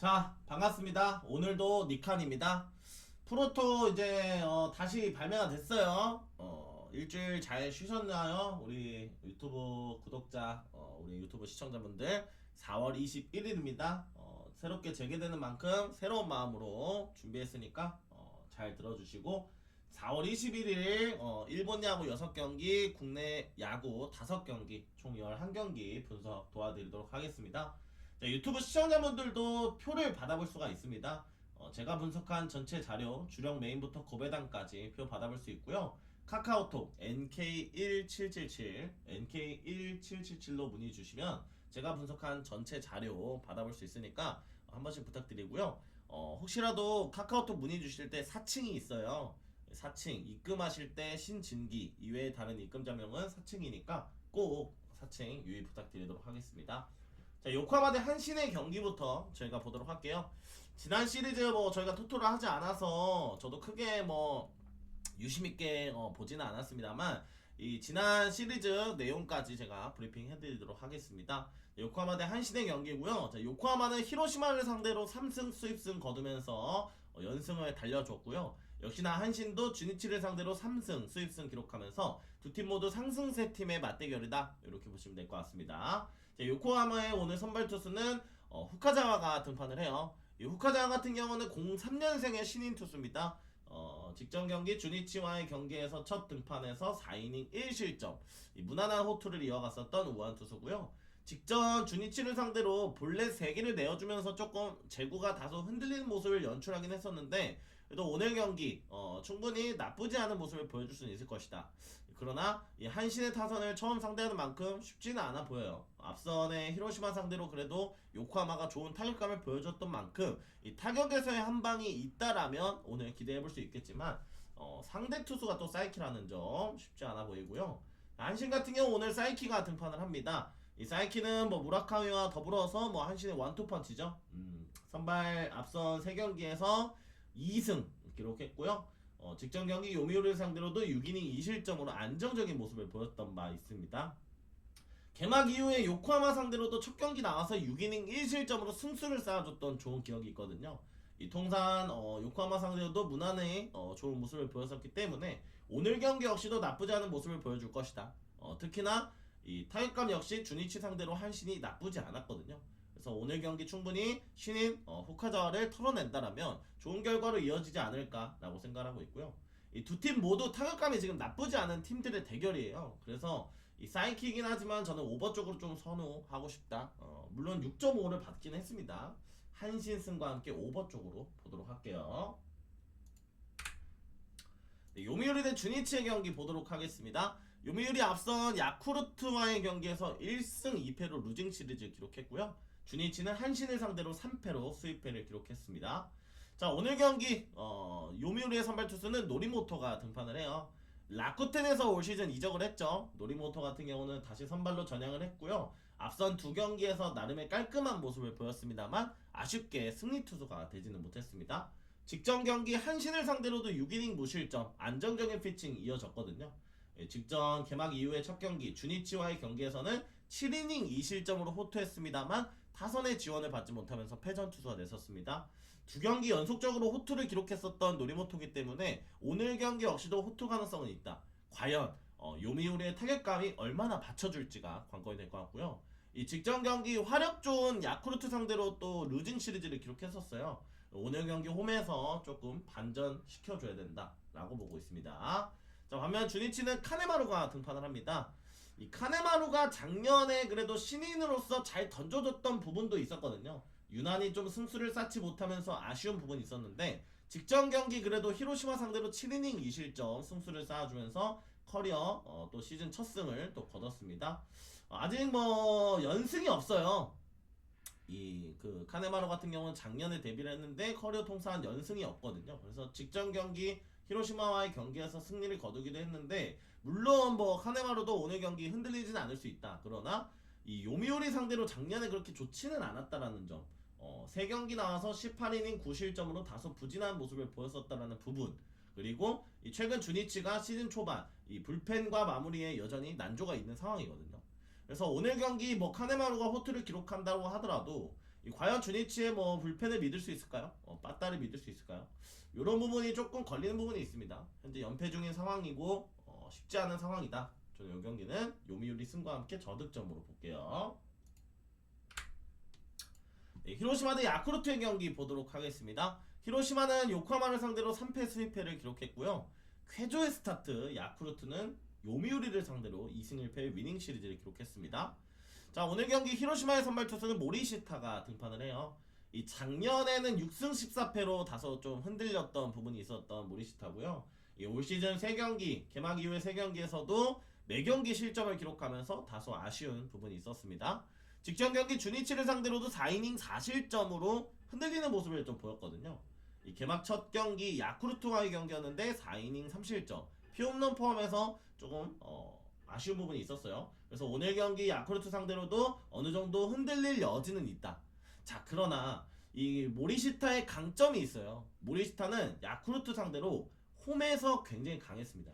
자, 반갑습니다. 오늘도 니칸입니다. 프로토 이제 다시 발매가 됐어요. 일주일 잘 쉬셨나요? 우리 유튜브 구독자, 우리 유튜브 시청자분들 4월 21일입니다. 새롭게 재개되는 만큼 새로운 마음으로 준비했으니까 잘 들어주시고 4월 21일 일본 야구 6경기, 국내 야구 5경기, 총 11경기 분석 도와드리도록 하겠습니다. 자, 유튜브 시청자분들도 표를 받아볼 수가 있습니다. 제가 분석한 전체 자료, 주력 메인부터 고배당까지 표 받아볼 수 있고요. 카카오톡 NK1777, NK1777로 문의 주시면 제가 분석한 전체 자료 받아볼 수 있으니까 한 번씩 부탁드리고요. 혹시라도 카카오톡 문의 주실 때 사칭이 있어요. 사칭, 입금하실 때 신진기 이외에 다른 입금자명은 사칭이니까 꼭 사칭 유의 부탁드리도록 하겠습니다. 자, 요코하마 대 한신의 경기부터 저희가 보도록 할게요. 지난 시리즈 저희가 토토를 하지 않아서 저도 크게 유심있게 보지는 않았습니다만 이 지난 시리즈 내용까지 제가 브리핑 해드리도록 하겠습니다. 요코하마 대 한신의 경기고요. 자, 요코하마는 히로시마를 상대로 3승 수입승 거두면서 연승을 달려줬고요. 역시나 한신도 주니치를 상대로 3승 수입승 기록하면서 두 팀 모두 상승세 팀의 맞대결이다, 이렇게 보시면 될 것 같습니다. 자, 요코하마의 오늘 선발 투수는 후카자와가 등판을 해요. 이 후카자와 같은 경우는 03년생의 신인 투수입니다. 직전 경기 주니치와의 경기에서 첫 등판에서 4이닝 1실점, 무난한 호투를 이어갔었던 우한 투수고요. 직전 주니치를 상대로 볼넷 3개를 내어주면서 조금 제구가 다소 흔들리는 모습을 연출하긴 했었는데, 그래도 오늘 경기 충분히 나쁘지 않은 모습을 보여줄 수는 있을 것이다. 그러나 이 한신의 타선을 처음 상대하는 만큼 쉽지는 않아 보여요. 앞선의 히로시마 상대로 그래도 요코하마가 좋은 타격감을 보여줬던 만큼 이 타격에서의 한 방이 있다라면 오늘 기대해볼 수 있겠지만, 상대 투수가 또 사이키라는 점 쉽지 않아 보이고요. 한신 같은 경우 오늘 사이키가 등판을 합니다. 이 사이키는 무라카미와 더불어서 한신의 원투펀치죠. 선발 앞선 3경기에서 2승 기록했고요. 직전 경기 요미우리를 상대로도 6이닝 2실점으로 안정적인 모습을 보였던 바 있습니다. 개막 이후에 요코하마 상대로도 첫 경기 나와서 6이닝 1실점으로 승수를 쌓아줬던 좋은 기억이 있거든요. 이 통산 요코하마 상대로도 무난히 좋은 모습을 보였었기 때문에 오늘 경기 역시도 나쁘지 않은 모습을 보여줄 것이다. 특히나 이 타격감 역시 주니치 상대로 한신이 나쁘지 않았거든요. 그래서 오늘 경기 충분히 신인 후카자와를 털어낸다라면 좋은 결과로 이어지지 않을까라고 생각하고 있고요. 이 두 팀 모두 타격감이 지금 나쁘지 않은 팀들의 대결이에요. 그래서 이 사이키이긴 하지만 저는 오버 쪽으로 좀 선호하고 싶다. 물론 6.5를 받긴 했습니다. 한신 승과 함께 오버 쪽으로 보도록 할게요. 네, 요미우리 대 주니치의 경기 보도록 하겠습니다. 요미우리 앞선 야쿠르트와의 경기에서 1승 2패로 루징 시리즈 기록했고요. 주니치는 한신을 상대로 3패로 수입패를 기록했습니다. 자, 오늘 경기 요미우리의 선발 투수는 노리모토가 등판을 해요. 라쿠텐에서 올 시즌 이적을 했죠. 노리모토 같은 경우는 다시 선발로 전향을 했고요. 앞선 2경기에서 나름의 깔끔한 모습을 보였습니다만 아쉽게 승리 투수가 되지는 못했습니다. 직전 경기 한신을 상대로도 6이닝 무실점 안정적인 피칭 이어졌거든요. 직전 개막 이후의 첫 경기 주니치와의 경기에서는 7이닝 2실점으로 호투했습니다만 타선의 지원을 받지 못하면서 패전 투수가 됐었습니다. 2경기 연속적으로 호투를 기록했었던 노리모토기 때문에 오늘 경기 역시도 호투 가능성은 있다. 과연 요미우리의 타격감이 얼마나 받쳐줄지가 관건이 될 것 같고요. 이 직전 경기 화력 좋은 야쿠르트 상대로 또 루징 시리즈를 기록했었어요. 오늘 경기 홈에서 조금 반전시켜줘야 된다라고 보고 있습니다. 자, 반면 주니치는 카네마루가 등판을 합니다. 이 카네마루가 작년에 그래도 신인으로서 잘 던져줬던 부분도 있었거든요. 유난히 좀 승수를 쌓지 못하면서 아쉬운 부분이 있었는데 직전 경기 그래도 히로시마 상대로 7이닝 2실점 승수를 쌓아주면서 커리어 또 시즌 첫 승을 또 거뒀습니다. 아직 연승이 없어요. 이 카네마루 같은 경우는 작년에 데뷔를 했는데 커리어 통산 연승이 없거든요. 그래서 직전 경기 히로시마와의 경기에서 승리를 거두기도 했는데, 물론 카네마루도 오늘 경기 흔들리진 않을 수 있다. 그러나 이 요미우리 상대로 작년에 그렇게 좋지는 않았다라는 점, 3경기 나와서 18이닝 9실점으로 다소 부진한 모습을 보였었다라는 부분, 그리고 이 최근 주니치가 시즌 초반 이 불펜과 마무리에 여전히 난조가 있는 상황이거든요. 그래서 오늘 경기 카네마루가 호투를 기록한다고 하더라도 과연 주니치의 뭐 불펜을 믿을 수 있을까요? 빠따를 믿을 수 있을까요? 이런 부분이 조금 걸리는 부분이 있습니다. 현재 연패 중인 상황이고 쉽지 않은 상황이다. 저는 이 경기는 요미우리 승과 함께 저득점으로 볼게요. 네, 히로시마 대 야쿠르트의 경기 보도록 하겠습니다. 히로시마는 요코하마를 상대로 3패 수입패를 기록했고요. 쾌조의 스타트 야쿠르트는 요미우리를 상대로 2승 1패 위닝 시리즈를 기록했습니다. 자, 오늘 경기 히로시마의 선발 투수는 모리시타가 등판을 해요. 이 작년에는 6승 14패로 다소 좀 흔들렸던 부분이 있었던 모리시타고요. 올 시즌 3경기, 개막 이후의 3경기에서도 매경기 실점을 기록하면서 다소 아쉬운 부분이 있었습니다. 직전 경기 주니치를 상대로도 4이닝 4실점으로 흔들리는 모습을 좀 보였거든요. 이 개막 첫 경기 야쿠르트와의 경기였는데 4이닝 3실점, 피홈런 포함해서 조금 아쉬운 부분이 있었어요. 그래서 오늘 경기 야쿠르트 상대로도 어느 정도 흔들릴 여지는 있다. 자, 그러나 이 모리시타의 강점이 있어요. 모리시타는 야쿠르트 상대로 홈에서 굉장히 강했습니다.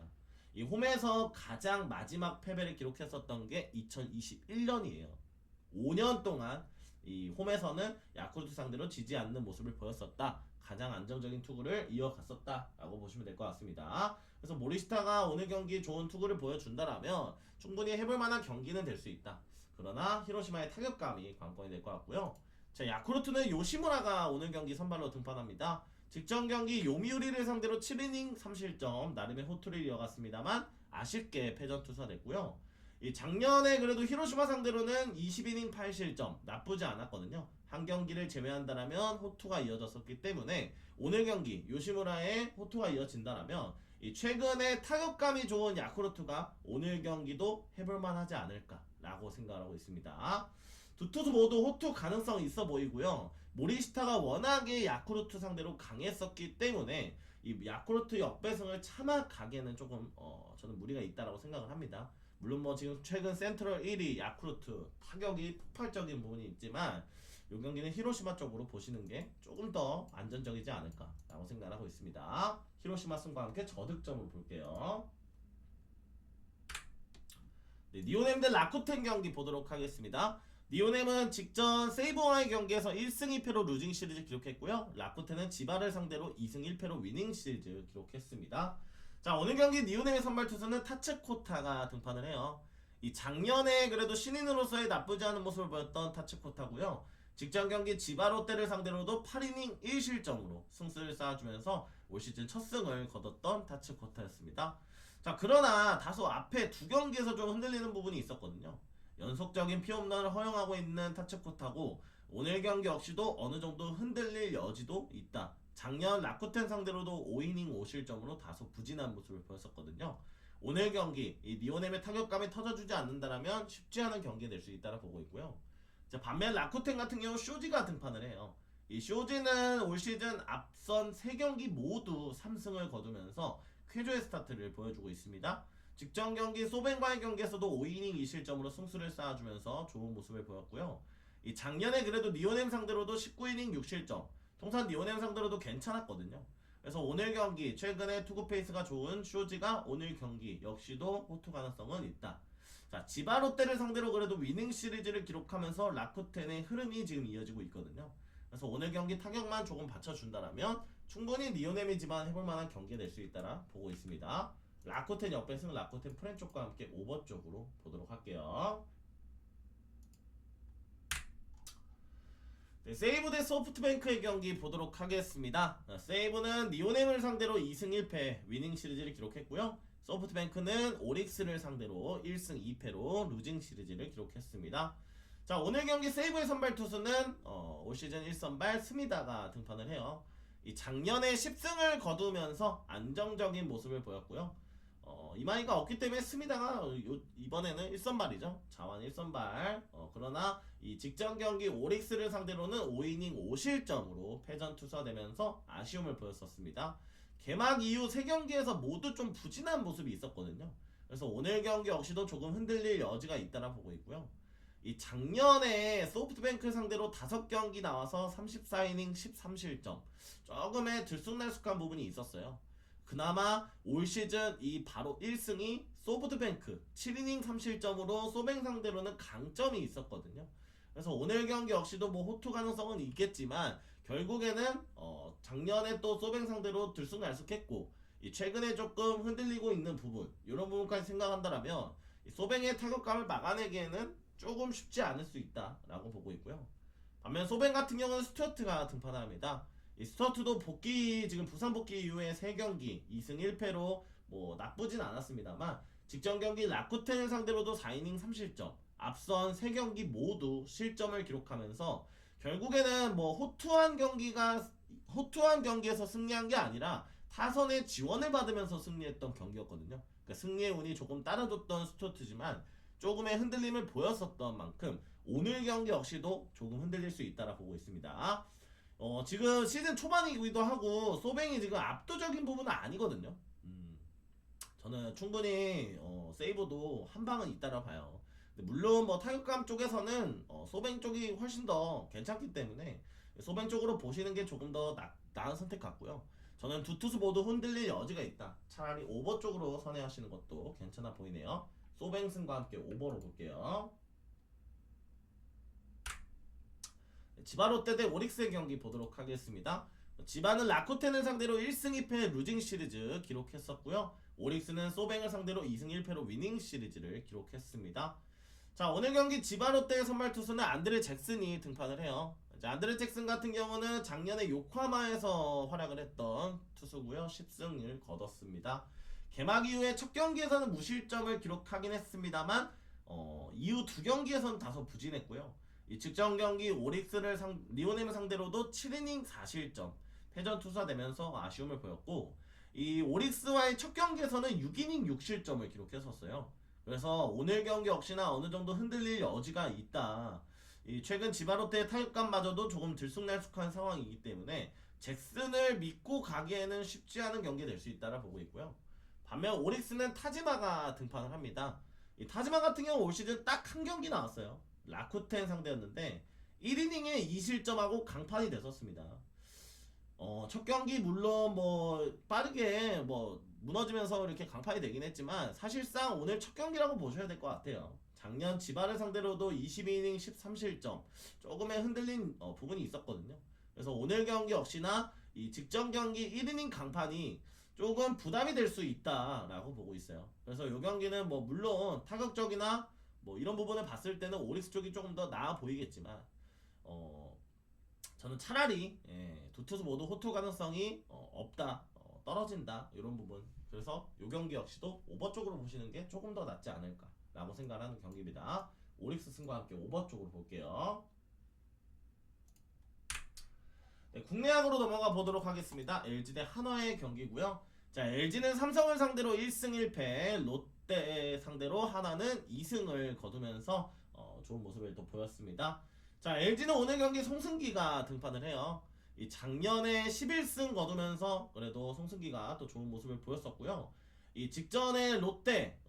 이 홈에서 가장 마지막 패배를 기록했었던 게 2021년이에요. 5년 동안 이 홈에서는 야쿠르트 상대로 지지 않는 모습을 보였었다. 가장 안정적인 투구를 이어갔었다라고 보시면 될 것 같습니다. 그래서 모리시타가 오늘 경기 좋은 투구를 보여준다라면 충분히 해볼 만한 경기는 될 수 있다. 그러나 히로시마의 타격감이 관건이 될 것 같고요. 자, 야쿠르트는 요시무라가 오늘 경기 선발로 등판합니다. 직전 경기 요미우리를 상대로 7이닝 3실점 나름의 호투를 이어갔습니다만 아쉽게 패전 투사됐고요. 이 작년에 그래도 히로시마 상대로는 20이닝 8실점 나쁘지 않았거든요. 한 경기를 제외한다라면 호투가 이어졌었기 때문에 오늘 경기 요시무라의 호투가 이어진다라면 이 최근에 타격감이 좋은 야쿠르트가 오늘 경기도 해볼만 하지 않을까라고 생각하고 있습니다. 두 투수 모두 호투 가능성이 있어 보이고요. 모리시타가 워낙에 야쿠르트 상대로 강했었기 때문에 이 야쿠르트 역배승을 참아가기에는 조금 저는 무리가 있다라고 생각을 합니다. 물론 뭐 지금 최근 센트럴 1위 야쿠르트 타격이 폭발적인 부분이 있지만 이 경기는 히로시마 쪽으로 보시는 게 조금 더 안전적이지 않을까라고 생각을 하고 있습니다. 히로시마 승과 함께 저득점을 볼게요. 네, 니오넴 대 라쿠텐 경기 보도록 하겠습니다. 니오넴은 직전 세이버와의 경기에서 1승 2패로 루징 시리즈 기록했고요. 라쿠텐은 지바를 상대로 2승 1패로 위닝 시리즈 기록했습니다. 자, 오늘 경기 니오넴의 선발 투수는 타츠코타가 등판을 해요. 이 작년에 그래도 신인으로서의 나쁘지 않은 모습을 보였던 타츠코타고요. 직전 경기 지바 롯데를 상대로도 8이닝 1실점으로 승수를 쌓아주면서 올 시즌 첫 승을 거뒀던 타츠코타였습니다. 자, 그러나 다소 앞에 두 경기에서 좀 흔들리는 부분이 있었거든요. 연속적인 피홈런을 허용하고 있는 타츠코타고 오늘 경기 역시도 어느 정도 흔들릴 여지도 있다. 작년 라쿠텐 상대로도 5이닝 5실점으로 다소 부진한 모습을 보였었거든요. 오늘 경기 이 니오넴의 타격감이 터져주지 않는다라면 쉽지 않은 경기가 될 수 있다고 보고 있고요. 자, 반면 라쿠텐 같은 경우 쇼지가 등판을 해요. 이 쇼지는 올 시즌 앞선 3경기 모두 3승을 거두면서 쾌조의 스타트를 보여주고 있습니다. 직전 경기 소벤과의 경기에서도 5이닝 2실점으로 승수를 쌓아주면서 좋은 모습을 보였고요. 이 작년에 그래도 니오넴 상대로도 19이닝 6실점 통산 니오넴 상대로도 괜찮았거든요. 그래서 오늘 경기 최근에 투구 페이스가 좋은 쇼지가 오늘 경기 역시도 호투 가능성은 있다. 자, 지바 롯데를 상대로 그래도 위닝 시리즈를 기록하면서 라쿠텐의 흐름이 지금 이어지고 있거든요. 그래서 오늘 경기 타격만 조금 받쳐준다라면 충분히 니오넴이지만 해볼만한 경기가 될 수 있다라 보고 있습니다. 라쿠텐 역배승 라쿠텐 프렌 쪽과 함께 오버 쪽으로 보도록 할게요. 네, 세이브 대 소프트뱅크의 경기 보도록 하겠습니다. 세이브는 니오넴을 상대로 2승 1패 위닝 시리즈를 기록했고요. 소프트뱅크는 오릭스를 상대로 1승 2패로 루징 시리즈를 기록했습니다. 자, 오늘 경기 세이브의 선발 투수는 올 시즌 1선발 스미다가 등판을 해요. 이 작년에 10승을 거두면서 안정적인 모습을 보였고요. 이마이가 없기 때문에 스미다가 이번에는 1선발이죠. 자완 1선발. 그러나 이 직전 경기 오릭스를 상대로는 5이닝 5실점으로 패전 투사되면서 아쉬움을 보였었습니다. 개막 이후 3경기에서 모두 좀 부진한 모습이 있었거든요. 그래서 오늘 경기 역시도 조금 흔들릴 여지가 있다라 보고 있고요. 이 작년에 소프트뱅크 상대로 5경기 나와서 34이닝 13실점 조금의 들쑥날쑥한 부분이 있었어요. 그나마 올 시즌 이 바로 1승이 소프트뱅크 7이닝 3실점으로 소뱅 상대로는 강점이 있었거든요. 그래서 오늘 경기 역시도 뭐 호투 가능성은 있겠지만 결국에는 작년에 또 소뱅 상대로 들쑥날쑥했고 이 최근에 조금 흔들리고 있는 부분 이런 부분까지 생각한다라면 이 소뱅의 타격감을 막아내기에는 조금 쉽지 않을 수 있다라고 보고 있고요. 반면 소뱅 같은 경우는 스튜어트가 등판합니다. 이 스튜어트도 복귀 지금 부산 복귀 이후에 3경기 2승 1패로 뭐 나쁘진 않았습니다만 직전 경기 라쿠텐을 상대로도 4이닝 3실점 앞선 3경기 모두 실점을 기록하면서 결국에는 뭐 호투한 경기에서 승리한 게 아니라 타선의 지원을 받으면서 승리했던 경기였거든요. 그러니까 승리의 운이 조금 따라줬던 스튜어트지만 조금의 흔들림을 보였었던 만큼 오늘 경기 역시도 조금 흔들릴 수 있다라 보고 있습니다. 지금 시즌 초반이기도 하고 소뱅이 지금 압도적인 부분은 아니거든요. 저는 충분히 세이버도 한 방은 있다라 봐요. 근데 물론 뭐 타격감 쪽에서는 소뱅 쪽이 훨씬 더 괜찮기 때문에 소뱅 쪽으로 보시는 게 조금 더 나은 선택 같고요. 저는 두 투수 모두 흔들릴 여지가 있다. 차라리 오버 쪽으로 선회하시는 것도 괜찮아 보이네요. 소뱅 승과 함께 오버로 볼게요. 지바 롯데 대 오릭스의 경기 보도록 하겠습니다. 지바는 라쿠텐을 상대로 1승 2패 루징 시리즈 기록했었고요. 오릭스는 소뱅을 상대로 2승 1패로 위닝 시리즈를 기록했습니다. 자, 오늘 경기 지바 롯데의 선발 투수는 안드레 잭슨이 등판을 해요. 안드레 잭슨 같은 경우는 작년에 요코하마에서 활약을 했던 투수고요. 10승을 거뒀습니다. 개막 이후에 첫 경기에서는 무실점을 기록하긴 했습니다만 이후 두 경기에서는 다소 부진했고요. 이 직전 경기 오릭스를 리오넴을 상대로도 7이닝 4실점 패전 투사되면서 아쉬움을 보였고 이 오릭스와의 첫 경기에서는 6이닝 6실점을 기록했었어요. 그래서 오늘 경기 역시나 어느 정도 흔들릴 여지가 있다. 이 최근 지바롯데의 타격감마저도 조금 들쑥날쑥한 상황이기 때문에 잭슨을 믿고 가기에는 쉽지 않은 경기 될 수 있다라 보고 있고요. 반면 오릭스는 타지마가 등판을 합니다. 이 타지마 같은 경우 올 시즌 딱 한 경기 나왔어요. 라쿠텐 상대였는데 1이닝에 2실점하고 강판이 됐었습니다. 첫 경기 물론 뭐 빠르게 뭐 무너지면서 이렇게 강판이 되긴 했지만 사실상 오늘 첫 경기라고 보셔야 될 것 같아요. 작년 지바를 상대로도 22이닝 13실점 조금의 흔들린 부분이 있었거든요. 그래서 오늘 경기 역시나 이 직전 경기 1이닝 강판이 조금 부담이 될 수 있다라고 보고 있어요. 그래서 이 경기는 뭐 물론 타격적이나 뭐 이런 부분을 봤을 때는 오릭스 쪽이 조금 더 나아 보이겠지만 저는 차라리 두 투수 모두 호투 가능성이 없다, 떨어진다 이런 부분. 그래서 이 경기 역시도 오버 쪽으로 보시는 게 조금 더 낫지 않을까라고 생각하는 경기입니다. 오릭스 승과 함께 오버 쪽으로 볼게요. 네, 국내야구로 넘어가 보도록 하겠습니다. LG 대 한화의 경기고요. 자, LG는 삼성을 상대로 1승 1패, 롯데 상대로 하나는 2승을 거두면서 좋은 모습을 또 보였습니다. 자, LG는 오늘 경기 송승기가 등판을 해요. 이 작년에 11승 거두면서 그래도 송승기가 또 좋은 모습을 보였었고요. 이 직전에 롯데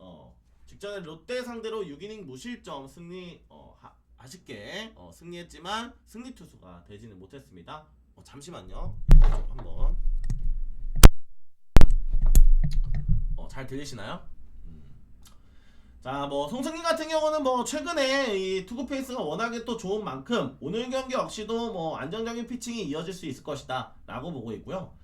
상대로 6이닝 무실점 승리 아쉽게 승리했지만 승리 투수가 되지는 못했습니다. 잠시만요. 한번 잘 들리시나요? 자, 뭐 송승기 같은 경우는 뭐 최근에 이 투구 페이스가 워낙에 또 좋은 만큼 오늘 경기 역시도 뭐 안정적인 피칭이 이어질 수 있을 것이다 라고 보고 있고요.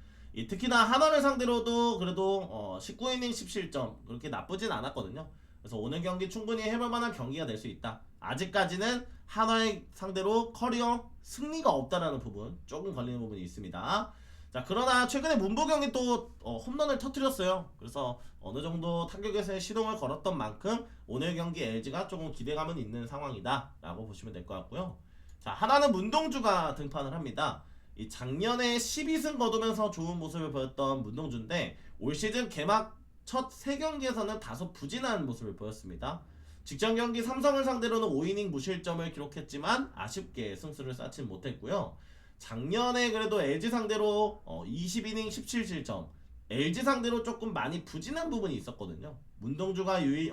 특히나 한화를 상대로도 그래도 19이닝 10실점 그렇게 나쁘진 않았거든요. 그래서 오늘 경기 충분히 해볼 만한 경기가 될 수 있다. 아직까지는 한화의 상대로 커리어 승리가 없다라는 부분 조금 걸리는 부분이 있습니다. 자, 그러나 최근에 문보 경기 또 홈런을 터뜨렸어요. 그래서 어느 정도 타격에서의 시동을 걸었던 만큼 오늘 경기 LG가 조금 기대감은 있는 상황이다 라고 보시면 될 것 같고요. 자, 하나는 문동주가 등판을 합니다. 이 작년에 12승 거두면서 좋은 모습을 보였던 문동주인데 올 시즌 개막 첫 3경기에서는 다소 부진한 모습을 보였습니다. 직전 경기 삼성을 상대로는 5이닝 무실점을 기록했지만 아쉽게 승수를 쌓진 못했고요. 작년에 그래도 LG 상대로 20이닝 17실점 LG 상대로 조금 많이 부진한 부분이 있었거든요. 문동주가 LG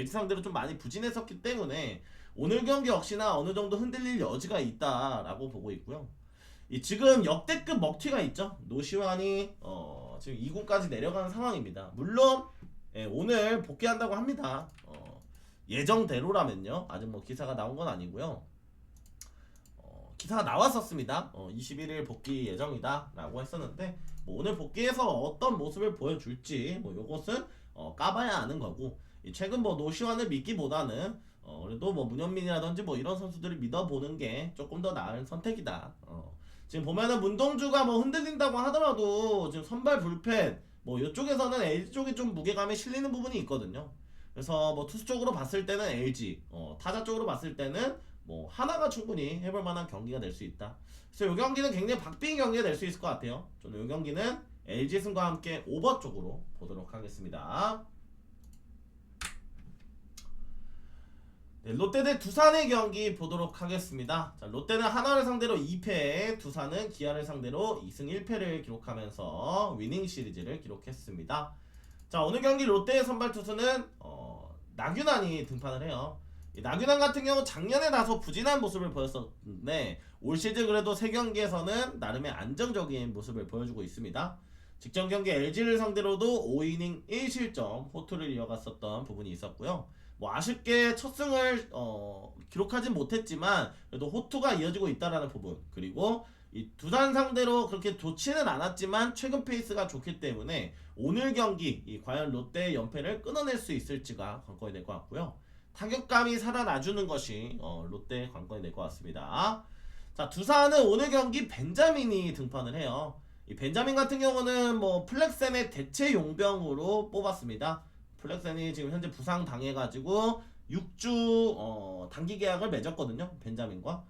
상대로 좀 많이 부진했었기 때문에 오늘 경기 역시나 어느 정도 흔들릴 여지가 있다라고 보고 있고요. 지금 역대급 먹튀가 있죠. 노시환이 지금 2군까지 내려가는 상황입니다. 물론 오늘 복귀한다고 합니다. 예정대로라면요. 아직 뭐 기사가 나온 건 아니고요. 기사가 나왔었습니다. 21일 복귀 예정이다 라고 했었는데 뭐 오늘 복귀해서 어떤 모습을 보여줄지 뭐 요것은 까봐야 아는 거고, 최근 뭐 노시환을 믿기보다는 그래도 뭐 문현민이라든지 뭐 이런 선수들을 믿어보는 게 조금 더 나은 선택이다. 지금 보면은 문동주가 뭐 흔들린다고 하더라도 지금 선발 불펜 뭐 이쪽에서는 LG 쪽이 좀 무게감이 실리는 부분이 있거든요. 그래서 뭐 투수 쪽으로 봤을 때는 LG, 타자 쪽으로 봤을 때는 뭐 하나가 충분히 해볼 만한 경기가 될 수 있다. 그래서 이 경기는 굉장히 박빙 경기가 될 수 있을 것 같아요. 저는 이 경기는 LG 승과 함께 오버 쪽으로 보도록 하겠습니다. 네, 롯데 대 두산의 경기 보도록 하겠습니다. 자, 롯데는 하나를 상대로 2패, 두산은 기아를 상대로 2승 1패를 기록하면서 위닝 시리즈를 기록했습니다. 자, 오늘 경기 롯데의 선발 투수는 나균환이 등판을 해요. 나균환 같은 경우 작년에 다소 부진한 모습을 보였었는데 올 시즌 그래도 3경기에서는 나름의 안정적인 모습을 보여주고 있습니다. 직전 경기 LG를 상대로도 5이닝 1실점 호투를 이어갔었던 부분이 있었고요. 뭐 아쉽게 첫 승을 기록하진 못했지만 그래도 호투가 이어지고 있다라는 부분, 그리고 이 두산 상대로 그렇게 좋지는 않았지만 최근 페이스가 좋기 때문에 오늘 경기 과연 롯데의 연패를 끊어낼 수 있을지가 관건이 될 것 같고요. 타격감이 살아나주는 것이 롯데의 관건이 될 것 같습니다. 자, 두산은 오늘 경기 벤자민이 등판을 해요. 이 벤자민 같은 경우는 뭐 플렉센의 대체 용병으로 뽑았습니다. 플렉센이 지금 현재 부상 당해가지고 6주 단기 계약을 맺었거든요. 벤자민과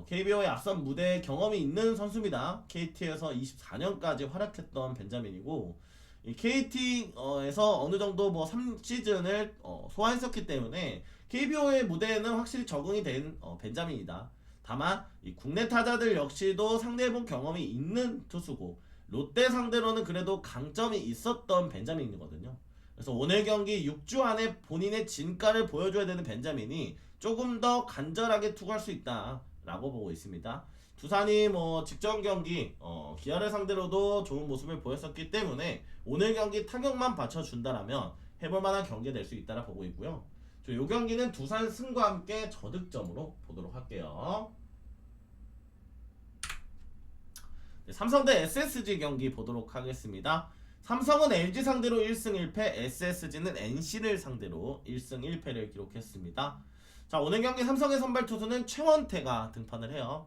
KBO의 앞선 무대 경험이 있는 선수입니다. KT에서 24년까지 활약했던 벤자민이고, 이 KT에서 어느 정도 뭐 3시즌을 소화했었기 때문에 KBO의 무대에는 확실히 적응이 된 벤자민이다. 다만 이 국내 타자들 역시도 상대해본 경험이 있는 투수고 롯데 상대로는 그래도 강점이 있었던 벤자민이거든요. 그래서 오늘 경기 6주 안에 본인의 진가를 보여줘야 되는 벤자민이 조금 더 간절하게 투구할 수 있다라고 보고 있습니다. 두산이 뭐 직전 경기 기아를 상대로도 좋은 모습을 보였었기 때문에 오늘 경기 타격만 받쳐준다라면 해볼 만한 경기가 될 수 있다라 보고 있고요. 이 경기는 두산 승과 함께 저득점으로 보도록 할게요. 네, 삼성 대 SSG 경기 보도록 하겠습니다. 삼성은 LG 상대로 1승 1패, SSG는 NC를 상대로 1승 1패를 기록했습니다. 자, 오늘 경기 삼성의 선발 투수는 최원태가 등판을 해요.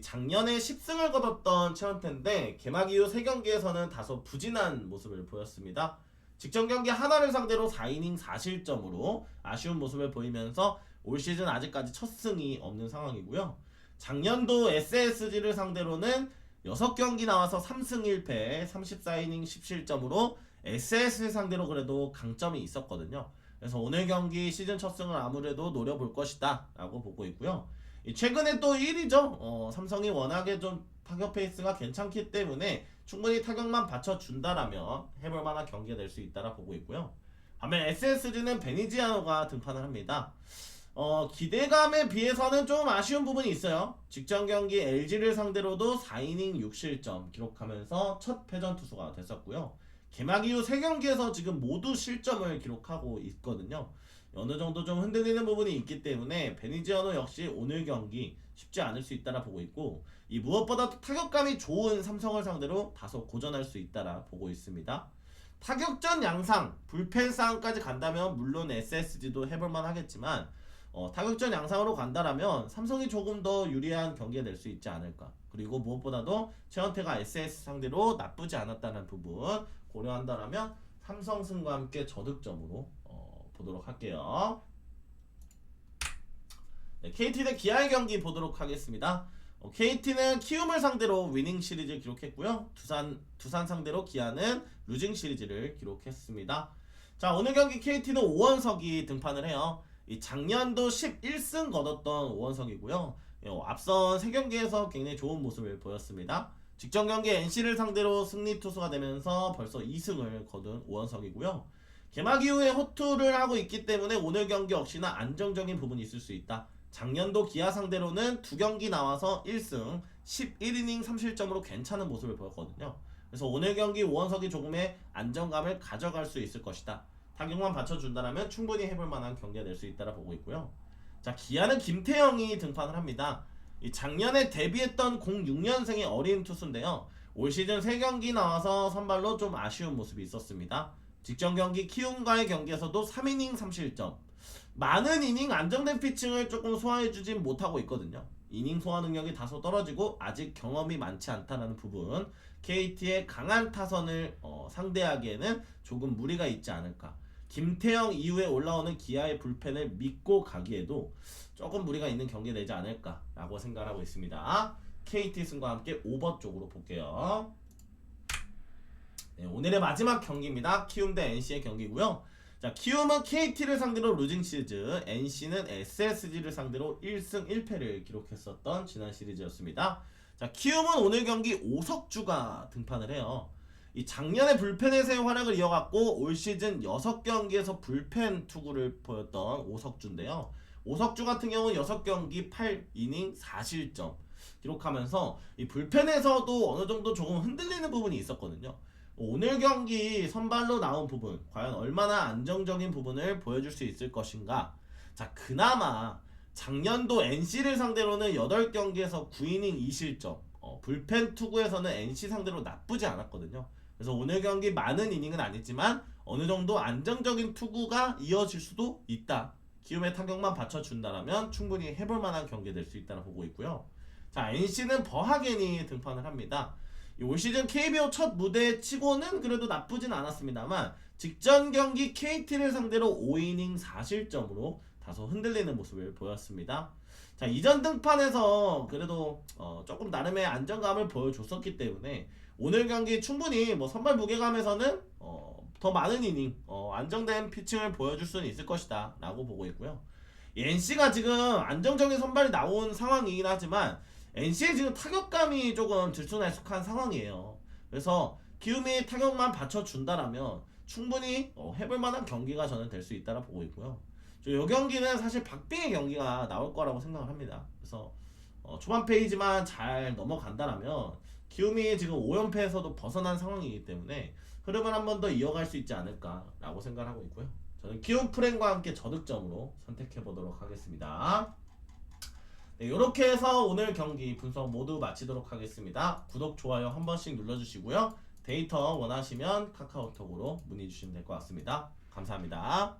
작년에 10승을 거뒀던 최원태인데 개막 이후 3경기에서는 다소 부진한 모습을 보였습니다. 직전 경기 하나를 상대로 4이닝 4실점으로 아쉬운 모습을 보이면서 올 시즌 아직까지 첫 승이 없는 상황이고요. 작년도 SSG를 상대로는 6경기 나와서 3승 1패 34이닝 10실점으로 SS 상대로 그래도 강점이 있었거든요. 그래서 오늘 경기 시즌 첫 승을 아무래도 노려볼 것이다 라고 보고 있고요. 최근에 또 1위죠. 삼성이 워낙에 좀 타격 페이스가 괜찮기 때문에 충분히 타격만 받쳐준다라면 해볼 만한 경기가 될 수 있다라 보고 있고요. 반면 SSG는 베니지아노가 등판을 합니다. 기대감에 비해서는 좀 아쉬운 부분이 있어요. 직전 경기 LG를 상대로도 4이닝 6실점 기록하면서 첫 패전 투수가 됐었고요. 개막 이후 3경기에서 지금 모두 실점을 기록하고 있거든요. 어느 정도 좀 흔들리는 부분이 있기 때문에 베니지아노 역시 오늘 경기 쉽지 않을 수 있다라 보고 있고, 이 무엇보다도 타격감이 좋은 삼성을 상대로 다소 고전할 수 있다라 보고 있습니다. 타격전 양상, 불펜 싸움까지 간다면 물론 SSG도 해볼만 하겠지만 타격전 양상으로 간다라면 삼성이 조금 더 유리한 경기가 될 수 있지 않을까. 그리고 무엇보다도 최원태가 SS 상대로 나쁘지 않았다는 부분 고려한다라면 삼성 승과 함께 저득점으로 보도록 할게요. 네, KT 대 기아의 경기 보도록 하겠습니다. KT는 키움을 상대로 위닝 시리즈를 기록했고요. 두산 상대로 기아는 루징 시리즈를 기록했습니다. 자, 오늘 경기 KT는 오원석이 등판을 해요. 이 작년도 11승 거뒀던 오원석이고요. 앞선 3경기에서 굉장히 좋은 모습을 보였습니다. 직전 경기 NC를 상대로 승리 투수가 되면서 벌써 2승을 거둔 오원석이고요. 개막 이후에 호투를 하고 있기 때문에 오늘 경기 역시나 안정적인 부분이 있을 수 있다. 작년도 기아 상대로는 2경기 나와서 1승 11이닝 3실점으로 괜찮은 모습을 보였거든요. 그래서 오늘 경기 오원석이 조금의 안정감을 가져갈 수 있을 것이다. 타격만 받쳐준다면 충분히 해볼 만한 경기가 될 수 있다라 보고 있고요. 자, 기아는 김태형이 등판을 합니다. 이 작년에 데뷔했던 06년생의 어린 투수인데요. 올 시즌 3경기 나와서 선발로 좀 아쉬운 모습이 있었습니다. 직전 경기 키움과의 경기에서도 3이닝 3실점. 많은 이닝 안정된 피칭을 조금 소화해주진 못하고 있거든요. 이닝 소화 능력이 다소 떨어지고 아직 경험이 많지 않다는 부분, KT의 강한 타선을 상대하기에는 조금 무리가 있지 않을까. 김태형 이후에 올라오는 기아의 불펜을 믿고 가기에도 조금 무리가 있는 경기 되지 않을까라고 생각하고 있습니다. KT 승과 함께 오버 쪽으로 볼게요. 네, 오늘의 마지막 경기입니다. 키움 대 NC의 경기고요. 자, 키움은 KT를 상대로 루징 시리즈, NC는 SSG를 상대로 1승 1패를 기록했었던 지난 시리즈였습니다. 자, 키움은 오늘 경기 오석주가 등판을 해요. 이 작년에 불펜에서의 활약을 이어갔고 올 시즌 6경기에서 불펜 투구를 보였던 오석주인데요. 오석주 같은 경우는 6경기 8이닝 4실점 기록하면서 이 불펜에서도 어느 정도 조금 흔들리는 부분이 있었거든요. 오늘 경기 선발로 나온 부분 과연 얼마나 안정적인 부분을 보여줄 수 있을 것인가. 자, 그나마 작년도 NC를 상대로는 8경기에서 9이닝 2실점 불펜 투구에서는 NC 상대로 나쁘지 않았거든요. 그래서 오늘 경기 많은 이닝은 아니지만 어느 정도 안정적인 투구가 이어질 수도 있다. 키움의 타격만 받쳐준다면 충분히 해볼 만한 경기 될 수 있다고 보고 있고요. 자, NC는 버하겐이 등판을 합니다. 올 시즌 KBO 첫 무대 치고는 그래도 나쁘진 않았습니다만 직전 경기 KT를 상대로 5이닝 4실점으로 다소 흔들리는 모습을 보였습니다. 자, 이전 등판에서 그래도 조금 나름의 안정감을 보여줬었기 때문에 오늘 경기 충분히 선발 무게감에서는 더 많은 이닝 안정된 피칭을 보여줄 수는 있을 것이다 라고 보고 있고요. NC가 지금 안정적인 선발이 나온 상황이긴 하지만 NC의 지금 타격감이 조금 들쑥날쑥한 상황이에요. 그래서 키움이 타격만 받쳐준다라면 충분히 해볼 만한 경기가 저는 될 수 있다라 보고 있고요. 이 경기는 사실 박빙의 경기가 나올 거라고 생각을 합니다. 그래서 초반 페이지만 잘 넘어간다라면 키움이 지금 5연패에서도 벗어난 상황이기 때문에 흐름을 한 번 더 이어갈 수 있지 않을까라고 생각을 하고 있고요. 저는 키움 프렌과 함께 저득점으로 선택해 보도록 하겠습니다. 네, 이렇게 해서 오늘 경기 분석 모두 마치도록 하겠습니다. 구독, 좋아요 한 번씩 눌러주시고요. 데이터 원하시면 카카오톡으로 문의 주시면 될 것 같습니다. 감사합니다.